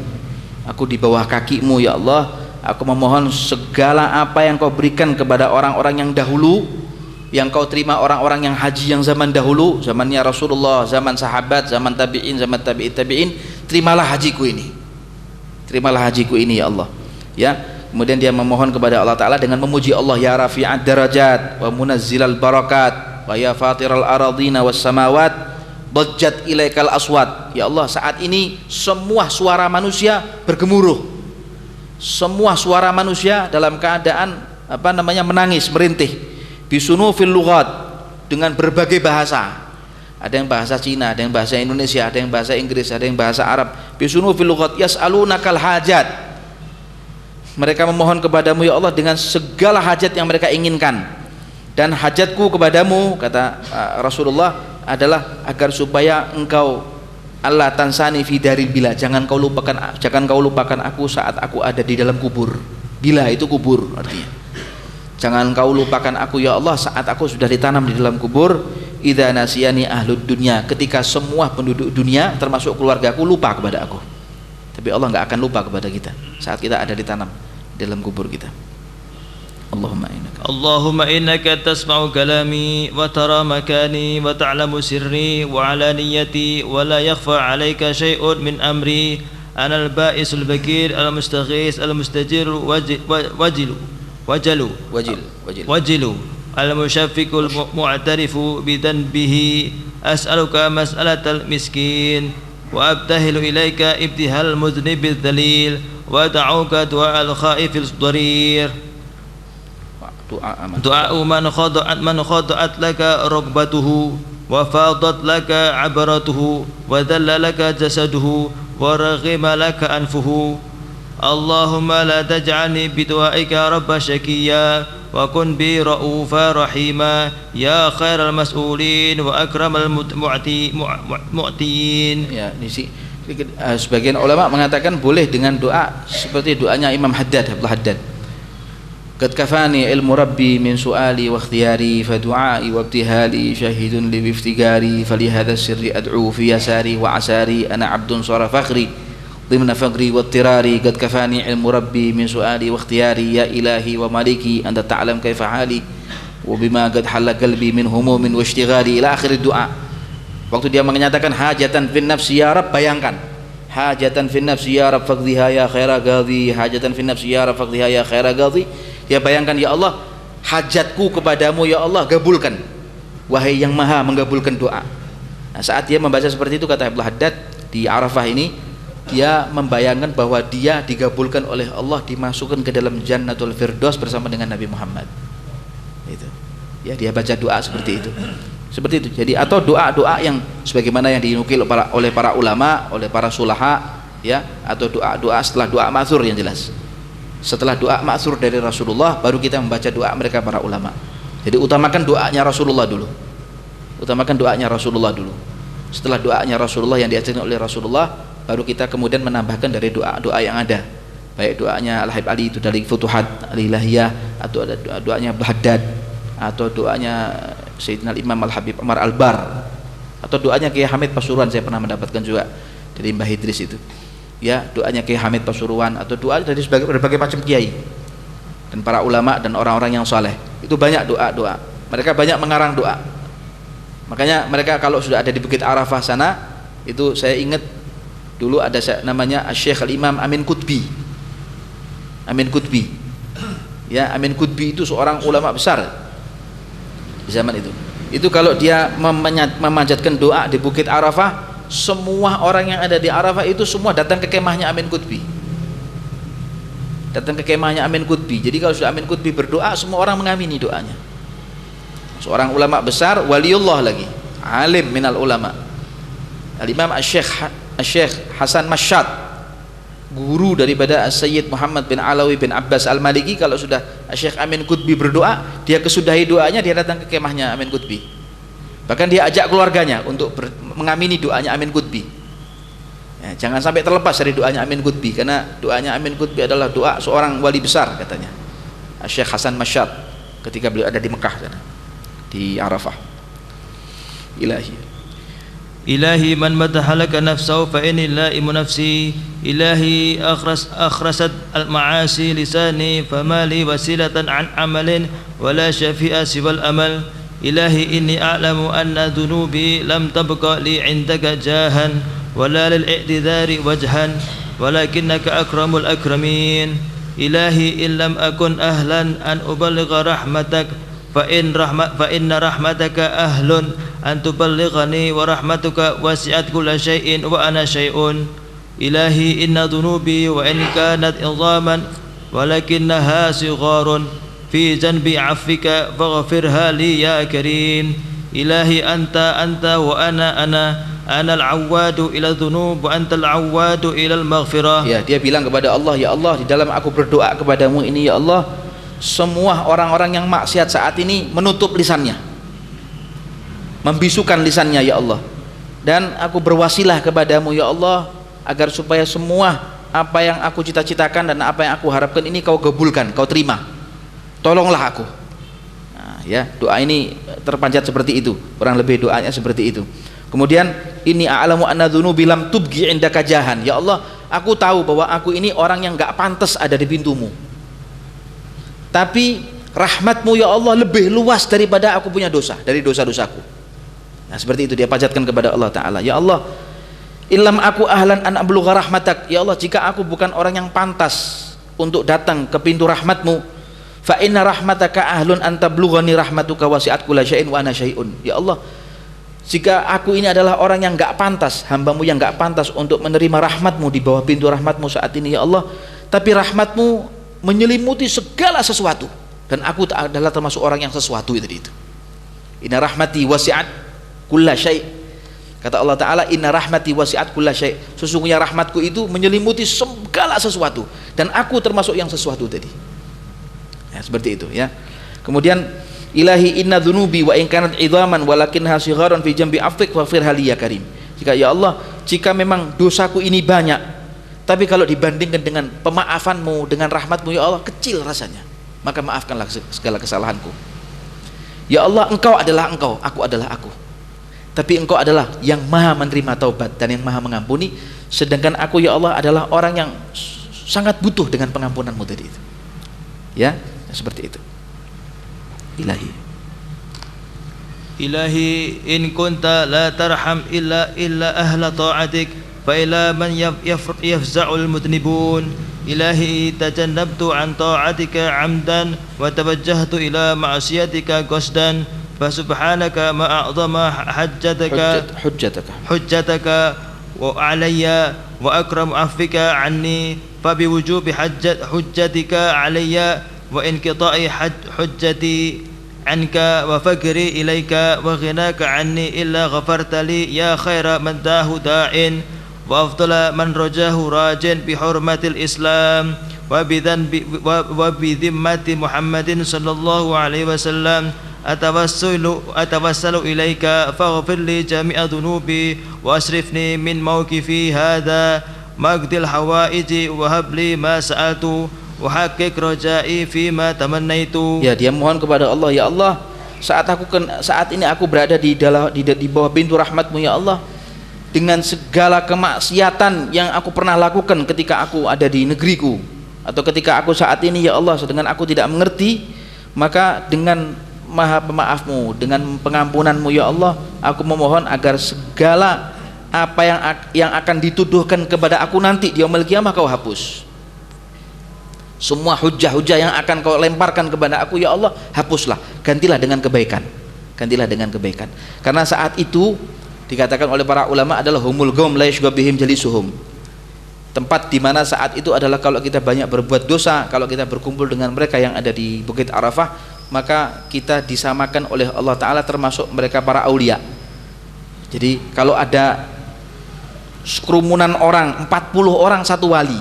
aku di bawah kakimu, ya Allah, aku memohon segala apa yang kau berikan kepada orang-orang yang dahulu, yang kau terima orang-orang yang haji yang zaman dahulu, zamannya Rasulullah, zaman sahabat, zaman tabi'in, zaman tabi'in, terimalah hajiku ini, terimalah hajiku ini ya Allah ya. Kemudian dia memohon kepada Allah Ta'ala dengan memuji Allah, ya rafi'ad darajat wa munazzilal barakat wa ya fatiral aradina was samawat dajjat ilaikal aswat. Ya Allah, saat ini semua suara manusia bergemuruh, semua suara manusia dalam keadaan menangis, merintih, bisunufil lughat, dengan berbagai bahasa. Ada yang bahasa Cina, ada yang bahasa Indonesia, ada yang bahasa Inggris, ada yang bahasa Arab. Bisunufil lughat yas'alunakal hajat. Mereka memohon kepadamu ya Allah dengan segala hajat yang mereka inginkan. Dan hajatku kepadamu, kata Rasulullah, adalah agar supaya engkau Allah tansani fi daril bila, jangan kau lupakan aku saat aku ada di dalam kubur. Bila itu kubur artinya. Jangan kau lupakan aku ya Allah saat aku sudah ditanam di dalam kubur. Idza nasiyani ahlud dunya, ketika semua penduduk dunia termasuk keluargaku lupa kepada aku. Tapi Allah enggak akan lupa kepada kita saat kita ada ditanam di dalam kubur kita. Allahumma innaka tasma'u kalami wa tara makani wa ta'lamu sirri wa alaniyati wa la yakhfa 'alaika syai'un min amri. Anal ba'isul bakir al-mustaghis al-mustajir wajilu al-musyaffiqul mu'tarifu bidanbihi as'aluka mas'alatal miskin wa abtahilu ilaika ibtihal mudhnibil dhalil wa da'uka du'al khaifil dharir. Du'a'u man khada'at laka ragbatuhu wa fadat laka 'abaratuhu wa dhalla laka jasaduhu wa raghima laka anfuhu. Allahumma la taj'alni bidu'aika rabba syakiyya wa kun bi ra'ufa rahima ya khairal mas'ulin wa akramal mu'tiyin. Ya, sebagian ulama mengatakan boleh dengan doa seperti doanya Imam Haddad, Abdul Haddad. Qad kafani ilmu rabbi min su'ali wa ikhtiyari fa du'ai wa ibtihali syahidun li iftigari falihadha sirri ad'u fi yasari wa asari ana 'abdun sara fakhri ضمن فقري واضطراري قد كفاني علم ربي من سؤالي واختياري يا إلهي ومالكي أنت تعلم كيف حالي وبما قد حل قلبي من هموم واشتغالي إلى آخر الدعاء. Waktu dia menyatakan hajatan fin nafsi ya Rabb, bayangkan hajatan fin nafsi ya Rabb faqdiha ya khaira qadhi, hajatan fin nafsi ya Rabb faqdiha ya khaira qadhi. Dia bayangkan, ya Allah, hajatku kepadamu ya Allah, gabulkan, wahai yang maha menggabulkan doa. Nah, saat dia membaca seperti itu, kata Abdul Haddad di Arafah ini, dia membayangkan bahwa dia digabulkan oleh Allah, dimasukkan ke dalam Jannatul Firdaus bersama dengan Nabi Muhammad. Itu. Ya, dia baca doa seperti itu. Seperti itu. Jadi atau doa-doa yang sebagaimana yang dinukil oleh para ulama, oleh para sulaha, ya, atau doa-doa setelah doa ma'tsur yang jelas. Setelah doa ma'tsur dari Rasulullah baru kita membaca doa mereka para ulama. Jadi utamakan doanya Rasulullah dulu. Utamakan doanya Rasulullah dulu. Setelah doanya Rasulullah yang diajarkan oleh Rasulullah, baru kita kemudian menambahkan dari doa-doa yang ada. Baik doanya Al-Habib Ali itu dari Futuhat Al-Ilahiyah, atau ada doanya Abdul Haddad, atau doanya Sayyidina Imam Al-Habib Umar Al-Bar, atau doanya Kiai Hamid Pasuruan, saya pernah mendapatkan juga dari Mbah Idris itu. Ya, doanya Kiai Hamid Pasuruan, atau doa dari berbagai macam kiai dan para ulama dan orang-orang yang saleh. Itu banyak doa-doa. Mereka banyak mengarang doa. Makanya mereka kalau sudah ada di Bukit Arafah sana, itu saya ingat dulu ada namanya Syekh Al-Imam Amin Qutbi. Amin Qutbi. Ya, Amin Qutbi itu seorang ulama besar di zaman itu. Itu kalau dia memanjatkan doa di Bukit Arafah, semua orang yang ada di Arafah itu semua datang ke kemahnya Amin Qutbi. Datang ke kemahnya Amin Qutbi. Jadi kalau sudah Amin Qutbi berdoa, semua orang mengamini doanya. Seorang ulama besar, waliullah lagi, alim minal ulama. Al-Imam Syekh Hasan Masyad, guru daripada Sayyid Muhammad bin Alawi bin Abbas Al-Maliki, kalau sudah Syekh Amin Qutbi berdoa, dia kesudahi doanya, dia datang ke kemahnya Amin Qutbi. Bahkan dia ajak keluarganya untuk mengamini doanya Amin Qutbi. Ya, jangan sampai terlepas dari doanya Amin Qutbi, karena doanya Amin Qutbi adalah doa seorang wali besar katanya, Syekh Hasan Masyad, ketika beliau ada di Mekah sana, di Arafah. إلهي من مدح لك نفسه فإني لائم نفسي إلهي أخرست المعاصي لساني فما لي وسيلة عن عمل ولا شفيء سوى الأمل إلهي إني أعلم أن ذنوبي لم تبق لي عندك جاها ولا للاعتذار وجها ولكنك أكرم الأكرمين إلهي إن لم أكن أهلا أن أبلغ رحمتك فإن رحمتك أهل أن تبلغني ورحمتك وسعت كل شيء وأنا شيء إلهي إن ذنوبي وإن كانت عظاما ولكنها صغار في جنب عفوك فاغفرها لي يا كريم إلهي أنت وأنا أنا العواد إلى الذنوب وأنت العواد إلى المغفرة. Ya, dia bilang kepada Allah, ya Allah, di dalam aku berdoa kepadamu ini, ya Allah, semua orang-orang yang maksiat saat ini menutup lisannya, membisukan lisannya, ya Allah, dan aku berwasilah kepadamu, ya Allah, agar supaya semua apa yang aku cita-citakan dan apa yang aku harapkan ini kau kabulkan, kau terima, tolonglah aku. Nah, ya, doa ini terpanjat seperti itu, kurang lebih doanya seperti itu. Kemudian ini a'lamu anna dzunubi lam tubgi indaka jahan, ya Allah, aku tahu bahwa aku ini orang yang enggak pantas ada di pintumu, tapi rahmatmu ya Allah lebih luas daripada aku punya dosa, dari dosa-dosaku. Nah, seperti itu dia panjatkan kepada Allah Ta'ala. Ya Allah, illam aku ahlan an ablugha rahmatak, ya Allah, jika aku bukan orang yang pantas untuk datang ke pintu rahmatmu, fa inna rahmataka ahlun an tablughani rahmatuka wasi'at kulla syai'in wa ana syai'un. Ya Allah, jika aku ini adalah orang yang enggak pantas, hambamu yang enggak pantas untuk menerima rahmatmu di bawah pintu rahmatmu saat ini, ya Allah, tapi rahmatmu menyelimuti segala sesuatu dan aku adalah termasuk orang yang sesuatu itu. Inna rahmati wasi'at kulla syai', kata Allah Ta'ala, inna rahmati wasi'at kulla syai', sesungguhnya rahmatku itu menyelimuti segala sesuatu dan aku termasuk yang sesuatu tadi. Ya, seperti itu ya. Kemudian ilahi inna dzunubi wa in kanat idhaman walakinha sigharun fi jambi afik waghfirha li ya karim. Jika ya Allah, jika memang dosaku ini banyak, tapi kalau dibandingkan dengan pemaafanmu, dengan rahmatmu ya Allah, kecil rasanya, maka maafkanlah segala kesalahanku. Ya Allah, engkau adalah engkau, aku adalah aku, tapi engkau adalah yang maha menerima taubat dan yang maha mengampuni, sedangkan aku ya Allah adalah orang yang sangat butuh dengan pengampunanmu tadi itu. Ya, seperti itu. Ilahi in kunta la tarham illa ahla ta'atik فإلى من يفزع المذنبون إلهي تجنبت عن طاعتك عمدا وتوجهت إلى معصيتك قصدا فسبحانك ما أعظم حجتك وعلي وأكرم عفوك عني فبوجوب حجتك علي وانقطاع حجتي عنك وفقري إليك وغناك عني إلا غفرت لي يا خير من داه داع وأفضل من رجاه راج بحرمة الإسلام وبذمة محمد صلى الله عليه وسلم أتوسل إليك فاغفر لي جميع ذنوبي وأسرفني من موقفي هذا مقضي الحوائج وهب لي ما سألت وحقق رجائي فيما تمنيت. Ya, dia mohon kepada Allah, ya Allah, saat ini aku berada di bawah pintu rahmat-Mu ya Allah, dengan segala kemaksiatan yang aku pernah lakukan ketika aku ada di negeriku atau ketika aku saat ini ya Allah, dengan aku tidak mengerti, maka dengan maha pemaaf-Mu, dengan pengampunan-Mu ya Allah, aku memohon agar segala apa yang akan dituduhkan kepada aku nanti di yaumul qiyamah Kau hapus. Semua hujah-hujah yang akan Kau lemparkan kepada aku ya Allah, hapuslah, gantilah dengan kebaikan, gantilah dengan kebaikan. Karena saat itu dikatakan oleh para ulama adalah humul qaum la yashqa bihim jalisuhum, tempat di mana saat itu adalah kalau kita banyak berbuat dosa, kalau kita berkumpul dengan mereka yang ada di Bukit Arafah, maka kita disamakan oleh Allah Ta'ala termasuk mereka para aulia. Jadi kalau ada kerumunan orang 40 orang satu wali,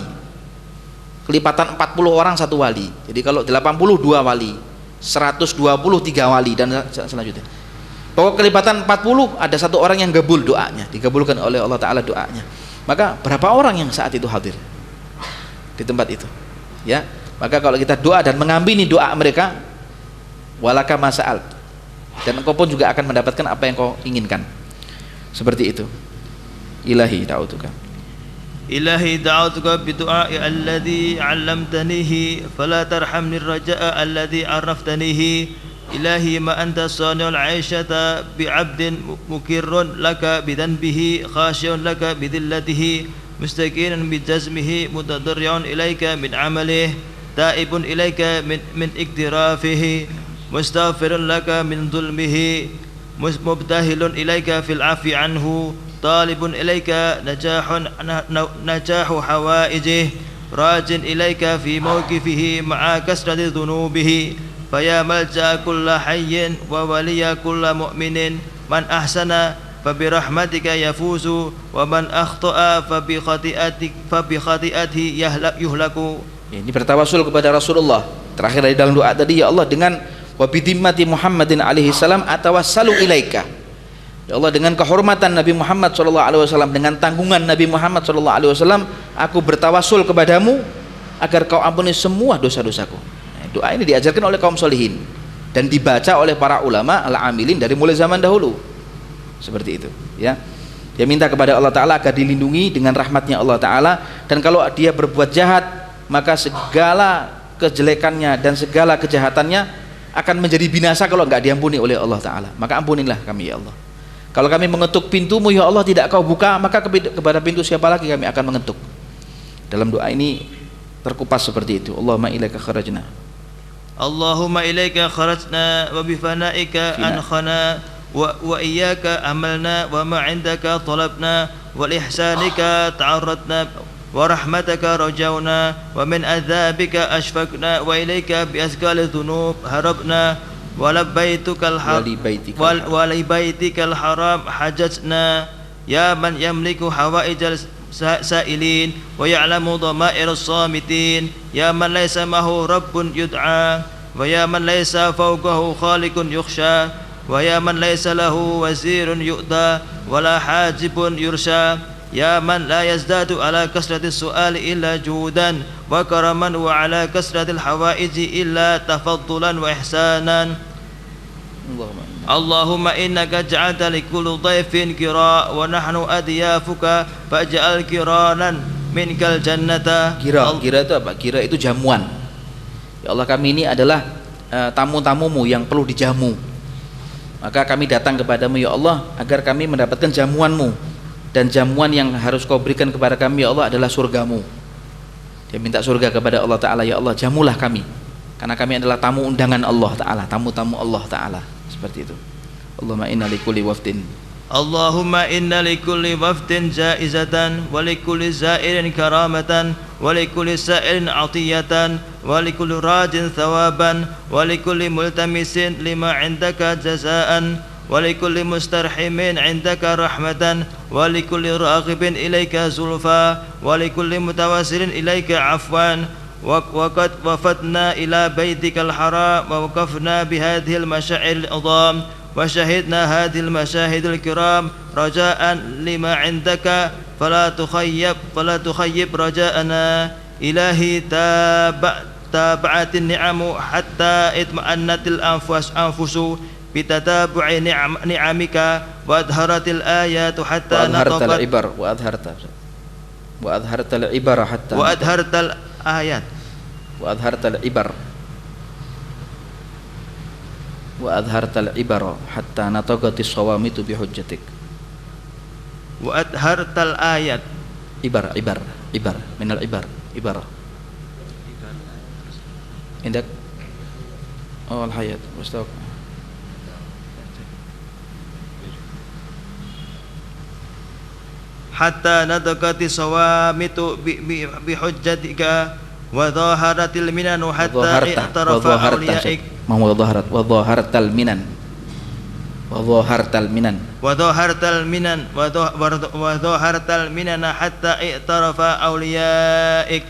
kelipatan 40 orang satu wali, jadi kalau 82 wali, 123 wali dan selanjutnya. Pokok kelipatan 40 ada satu orang yang gabul doanya, digabulkan oleh Allah Ta'ala doanya. Maka berapa orang yang saat itu hadir di tempat itu ya? Maka kalau kita doa dan mengampuni doa mereka, walaka masa'al, dan engkau pun juga akan mendapatkan apa yang kau inginkan. Seperti itu. Ilahi da'utuka, إلهي دعوتك بدعاء الذي علمتنيه فلا ترحمني الرجاء الذي عرفتنيه إلهي ما أنت صانع العيشة بعبد مكر لك بذنبه خاشع لك بذلته مستكين بجزمه متضرع إليك من عمله تائب إليك من اقترافه مستغفر لك من ظلمه مبتهل إليك في العفو عنه طالب إليك نجاح حوائجه راج إليك في موقفه مع كسرة ذنوبه فيا ملجأ كل حي وولي كل مؤمن من أحسن فبرحمتك يفوز ومن أخطأ فبخطيئته يهلك. Ini bertawasul kepada Rasulullah terakhir dari dalam doa tadi, ya Allah, dengan wabidimmati Muhammadin alaihi salam atawassalu ilaika, ya Allah, dengan kehormatan Nabi Muhammad SAW, dengan tanggungan Nabi Muhammad SAW, aku bertawasul kepadamu agar Kau ampuni semua dosa-dosaku. Doa ini diajarkan oleh kaum solihin dan dibaca oleh para ulama al-amilin dari mulai zaman dahulu. Seperti itu ya. Dia minta kepada Allah Ta'ala agar dilindungi dengan rahmatnya Allah Ta'ala, dan kalau dia berbuat jahat maka segala kejelekannya dan segala kejahatannya akan menjadi binasa kalau enggak diampuni oleh Allah Ta'ala. Maka ampunilah kami ya Allah. Kalau kami mengetuk pintu-Mu ya Allah tidak Kau buka, maka kepada pintu siapa lagi kami akan mengetuk. Dalam doa ini terkupas seperti itu. Allahumma ilaika kharajna, Allahumma ilaika kharajna wa bifanaika ankhana wa iyyaka amalna wa ma 'indaka talabna wa ihsanika ta'arradna wa rahmataka rajawna wa min adzabika ashfaqna wa ilaika bi asqali dhunub harabna wa labaitukal haram hajatna ya man yamliku hawaijal sa'ilin wa ya'lamu dhama'irus samitin ya man laysa mahu rabbun yud'a wa ya man laysa fawqahu khaliqun yukhsha wa ya man laysa lahu wazirun yu'da wa la hajibun yursha ya man la yazdadu ala kasratis su'ali illa judan wa karaman wa ala kasratil hawaiji illa tafaddulan wa ihsanan. Allahumma innaka ja'alta likulli dhaifin kira wa nahnu adyafuka faj'al kiranan minkal jannata. Kira itu apa? Kira itu jamuan. Ya Allah, kami ini adalah tamu-tamu-Mu yang perlu dijamu. Maka kami datang kepadamu ya Allah agar kami mendapatkan jamuan-Mu, dan jamuan yang harus Kau berikan kepada kami ya Allah adalah surga-Mu. Dia minta surga kepada Allah Ta'ala, ya Allah jamulah kami karena kami adalah tamu undangan Allah Ta'ala, tamu-tamu Allah Ta'ala. Seperti itu. Allahumma inna likulli wafdin اللهم إن لكل وفد جائزة ولكل زائر كرامة ولكل سائل عطية ولكل راج ثوابا ولكل ملتمس لما عندك جزاء ولكل مسترحم عندك رحمة ولكل راغب إليك زلفى ولكل متوسل إليك عفوا وقد وفدنا إلى بيتك الحرام ووقفنا بهذه المشاعر العظام وشهدنا هذه المشاهد الكرام رجاء لما عندك فلا تخيب رجاءنا إلهي تابعت النعم حتى اطمأنت الأنفس بتتابع نعمك وأظهرت الآيات حتى نطقت وأظهرت العبر حتى وأظهرت الآيات وأظهرت العبر وأظهرت العبر حتى نطقت الصوامت بحجتك وأظهرت الآيات عبر من العبر عبارة عندك الحياة واستوك حتى نطقت الصوامت بحجتك وظاهرت المنن حتى اعترف أوليائك وظاهرت المنن حتى اعترف أوليائك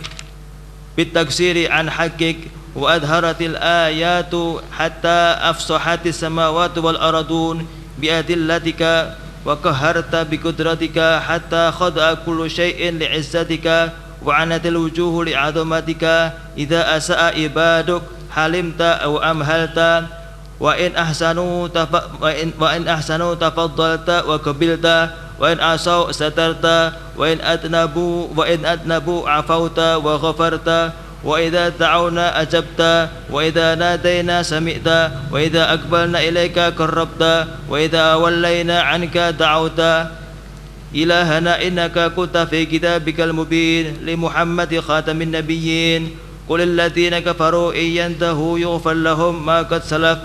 بالتقصير عن حقك وأظهرت الآيات حتى أفصحت السماوات والأرضون بأدلتك وقهرت بقدرتك حتى خضع كل شيء لعزتك وعنت الوجوه لعظمتك إذا أساء عبادك حلمت أو أمهلت وإن أحسنوا تفضلت وقبلت وإن عصوا سترت وإن أذنبوا عفوت وغفرت وإذا دعونا أجبت وإذا نادينا سمعت وإذا أقبلنا إليك قربت وإذا ولينا عنك دعوت إلهنا إنك كنت في كتابك المبين لمحمد خاتم النبيين قل الذين كفروا إن ينتهوا يغفر لهم ما قد سلف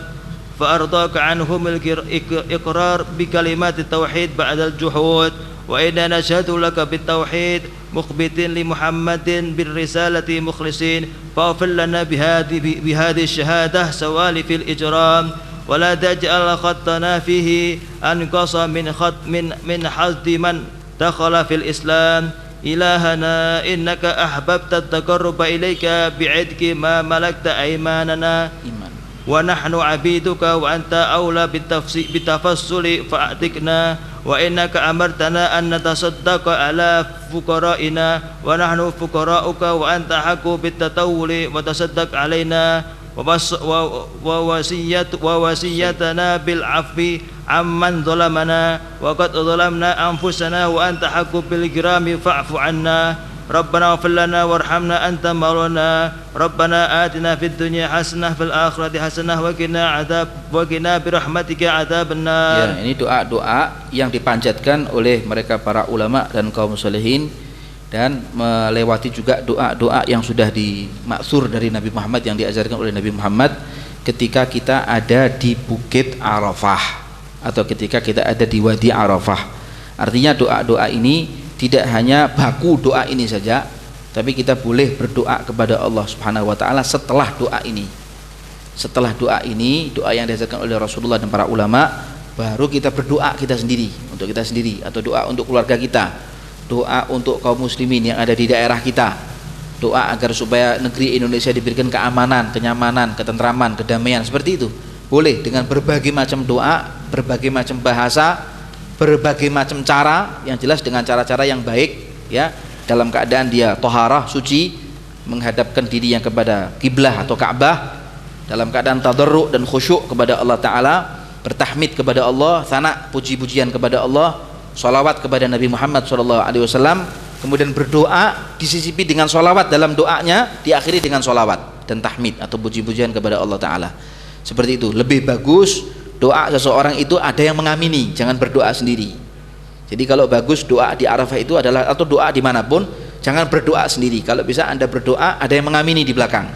فأرضاك عنهم الإقرار بكلمات التوحيد بعد الجحود وإنا نشهد لك بالتوحيد مخبت لمحمد بالرسالة مخلصين فاغفر لنا بهذه الشهادة سوالف الإجرام ولا تجعل خطنا فيه أنقص من حظ من دخل في الإسلام إلهنا إنك أحببت التقرب إليك بعتق ما ملكت أيماننا ونحن عبيدك وأنت أولى بالتفصل فأعتقنا وإنك أمرتنا أن نتصدق على فقرائنا ونحن فقراؤك وأنت حق بالتطول وتصدق علينا ووصيتنا بالعفو عمن ظلمنا وقد ظلمنا أنفسنا وأنت حق بالكرام فاعف عنا ربنا اغفر لنا وارحمنا أنت مولانا ربنا آتنا في الدنيا حسنة في الآخرة حسنة وقنا برحمتك عذاب النار. Ya, ini doa-doa yang dipanjatkan oleh mereka para ulama dan kaum salihin dan melewati juga doa-doa yang sudah dimaksur dari Nabi Muhammad yang diajarkan oleh Nabi Muhammad ketika kita ada di Bukit Arafah atau ketika kita ada di Wadi Arafah. Artinya doa-doa ini tidak hanya baku doa ini saja, tapi kita boleh berdoa kepada Allah Subhanahu wa taala setelah doa ini. Setelah doa ini, doa yang diajarkan oleh Rasulullah dan para ulama, baru kita berdoa kita sendiri, untuk kita sendiri, atau doa untuk keluarga kita, doa untuk kaum muslimin yang ada di daerah kita, doa agar supaya negeri Indonesia diberikan keamanan, kenyamanan, ketentraman, kedamaian, seperti itu. Boleh dengan berbagai macam doa, berbagai macam bahasa, berbagai macam cara, yang jelas dengan cara-cara yang baik, ya, dalam keadaan dia toharah, suci, menghadapkan dirinya kepada kiblah atau Ka'bah, dalam keadaan tadarru' dan khusyuk kepada Allah Ta'ala, bertahmid kepada Allah, sana puji-pujian kepada Allah, sholawat kepada Nabi Muhammad SAW, kemudian berdoa disisipi dengan sholawat dalam doanya, diakhiri dengan sholawat dan tahmid atau puji-pujian kepada Allah Ta'ala. Seperti itu, lebih bagus doa seseorang itu ada yang mengamini, jangan berdoa sendiri. Jadi kalau bagus doa di Arafah itu adalah, atau doa dimanapun, jangan berdoa sendiri. Kalau bisa Anda berdoa ada yang mengamini di belakang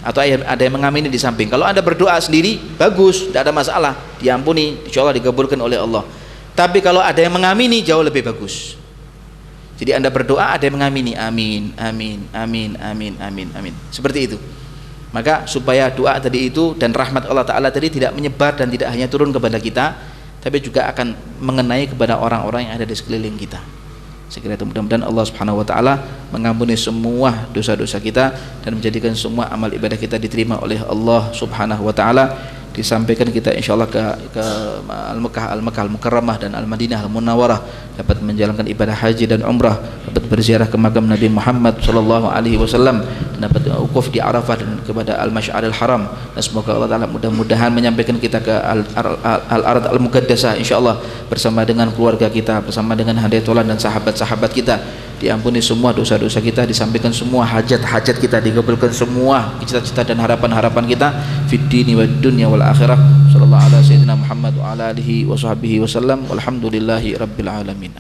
atau ada yang mengamini di samping. Kalau Anda berdoa sendiri bagus, tidak ada masalah, diampuni, insya Allah dikabulkan oleh Allah. Tapi kalau ada yang mengamini jauh lebih bagus. Jadi Anda berdoa, ada yang mengamini, amin, amin, amin, amin, amin, amin. Seperti itu. Maka supaya doa tadi itu dan rahmat Allah Ta'ala tadi tidak menyebar dan tidak hanya turun kepada kita, tapi juga akan mengenai kepada orang-orang yang ada di sekeliling kita. Sekiranya mudah-mudahan Allah Subhanahu wa taala mengampuni semua dosa-dosa kita dan menjadikan semua amal ibadah kita diterima oleh Allah Subhanahu wa taala. Disampaikan kita insyaallah ke Al-Makkah Al-Mukarramah dan Al-Madinah Al-Munawwarah, dapat menjalankan ibadah haji dan umrah, dapat berziarah ke makam Nabi Muhammad sallallahu alaihi wasallam, dapat wukuf di Arafah dan kepada Al-Masy'aril Haram. Dan semoga Allah Taala mudah-mudahan menyampaikan kita ke Al-Ard Al-Muqaddasah insyaallah bersama dengan keluarga kita, bersama dengan hadayatullah dan sahabat-sahabat kita. Diampuni semua dosa-dosa kita, disampaikan semua hajat-hajat kita, dikabulkan semua cita-cita dan harapan-harapan kita fid dini wad dunya wal akhirah. Sallallahu ala sayyidina Muhammad wa ala alihi wa sahbihi wasallam. Walhamdulillahi rabbil alamin.